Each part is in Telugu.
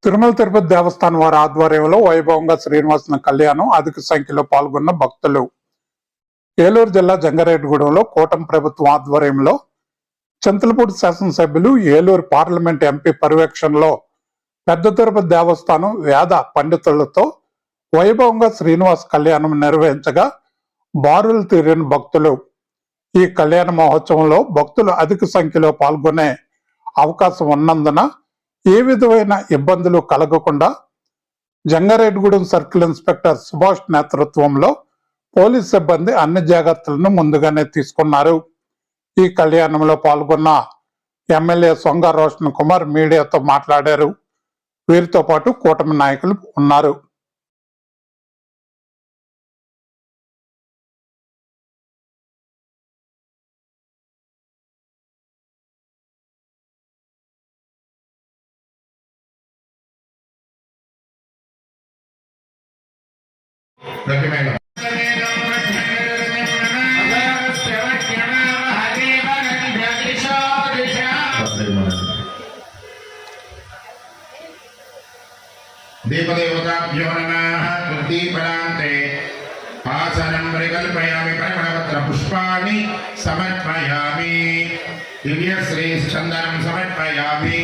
తిరుమల తిరుపతి దేవస్థానం వారి ఆధ్వర్యంలో వైభవంగా శ్రీనివాసుని కళ్యాణం అధిక సంఖ్యలో పాల్గొన్న భక్తులు. ఏలూరు జిల్లా జంగారెడ్డిగూడెంలో కూటమి ప్రభుత్వం ఆధ్వర్యంలో చింతలపూడి శాసనసభ్యులు, ఏలూరు పార్లమెంట్ ఎంపీ పర్యవేక్షణలో పెద్ద తిరుపతి దేవస్థానం వేద పండితులతో వైభవంగా శ్రీనివాస కళ్యాణం నిర్వహించగా బారులు తీరిన భక్తులు. ఈ కళ్యాణ మహోత్సవంలో భక్తులు అధిక సంఖ్యలో పాల్గొనే అవకాశం ఉన్నందున ఏ విధమైన ఇబ్బందులు కలగకుండా జంగారెడ్డిగూడెం సర్కిల్ ఇన్స్పెక్టర్ సుభాష్ నేతృత్వంలో పోలీస్ సిబ్బంది అన్ని జాగ్రత్తలను ముందుగానే తీసుకున్నారు. ఈ కళ్యాణంలో పాల్గొన్న ఎమ్మెల్యే సొంగ రోషన్ కుమార్ మీడియాతో మాట్లాడారు. వీరితో పాటు కూటమి నాయకులు ఉన్నారు. देवदेवताभ्यो नमः। कृतिपरान्ते आसनं परिकल्पयामि, परिमलपत्र पुष्पाणि समर्पयामि, दिव्यश्रीश्चन्दनं समर्पयामि।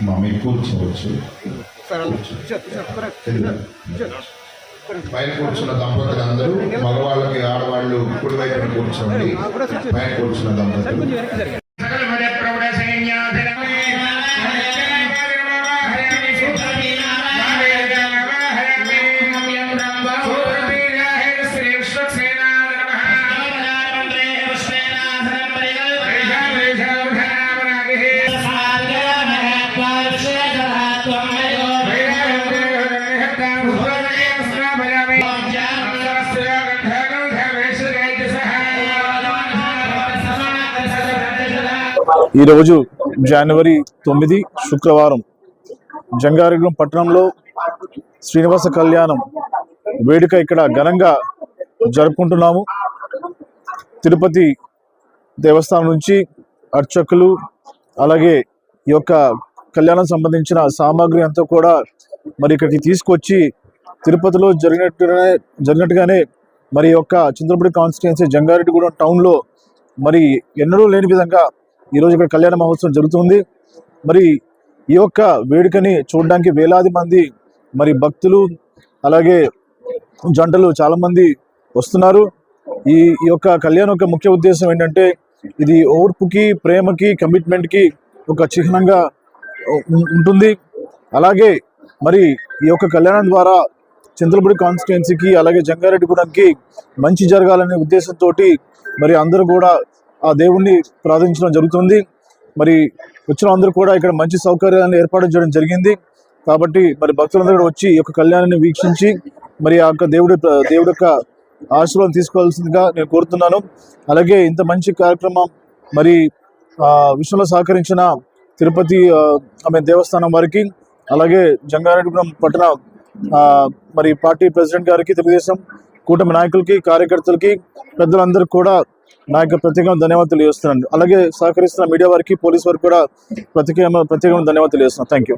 मम्मी కూర్చోవచ్చు. పైన కూర్చున్న దంపతులందరూ మగవాళ్ళకి ఆడవాళ్ళు కుడివైపున కూర్చోండి. పైన కూర్చున్న దంపతులు ఈరోజు జనవరి 9 శుక్రవారం జంగారెడ్డిగూడెం పట్టణంలో శ్రీనివాస కళ్యాణం వేడుక ఇక్కడ ఘనంగా జరుపుకుంటున్నాము. తిరుపతి దేవస్థానం నుంచి అర్చకులు, అలాగే ఈ యొక్క కళ్యాణం సంబంధించిన సామాగ్రి అంతా కూడా మరి ఇక్కడికి తీసుకొచ్చి తిరుపతిలో జరిగినట్టుగానే మరి యొక్క చింతలపూడి కాన్స్టిట్యుయెన్సీ జంగారెడ్డిగూడెం టౌన్లో మరి ఎన్నడూ లేని విధంగా ఈరోజు ఇక్కడ కళ్యాణ మహోత్సవం జరుగుతుంది. మరి ఈ యొక్క వేడుకని చూడడానికి వేలాది మంది మరి భక్తులు, అలాగే జంటలు చాలామంది వస్తున్నారు. ఈ యొక్క కళ్యాణం యొక్క ముఖ్య ఉద్దేశం ఏంటంటే, ఇది ఓర్పుకి, ప్రేమకి, కమిట్మెంట్కి ఒక చిహ్నంగా ఉంటుంది. అలాగే మరి ఈ యొక్క కళ్యాణం ద్వారా చింతలపూడి కాన్స్టిట్యుయెన్సీకి, అలాగే జంగారెడ్డిగూడెంకి మంచి జరగాలనే ఉద్దేశంతో మరి అందరూ కూడా ఆ దేవుణ్ణి ప్రార్థించడం జరుగుతుంది. మరి వచ్చిన అందరూ కూడా ఇక్కడ మంచి సౌకర్యాలను ఏర్పాటు చేయడం జరిగింది. కాబట్టి మరి భక్తులందరూ కూడా వచ్చి ఈ యొక్క కళ్యాణాన్ని వీక్షించి మరి ఆ యొక్క దేవుడి యొక్క ఆశీర్వాదం తీసుకోవాల్సిందిగా నేను కోరుతున్నాను. అలాగే ఇంత మంచి కార్యక్రమం మరి విషయంలో సహకరించిన తిరుపతి దేవస్థానం వారికి, అలాగే జంగారెడ్డిగూడెం పట్టణ మరి పార్టీ ప్రెసిడెంట్ గారికి, తెలుగుదేశం కూటమి నాయకులకి, కార్యకర్తలకి, పెద్దలందరికీ కూడా నా యొక్క ప్రత్యేకమైన ధన్యవాదాలు తెలియజేస్తున్నాను. అలాగే సహకరిస్తున్న మీడియా వారికి, పోలీస్ వారికి కూడా ప్రత్యేకమైన ధన్యవాదాలు తెలియజేస్తున్నాను. Thank you.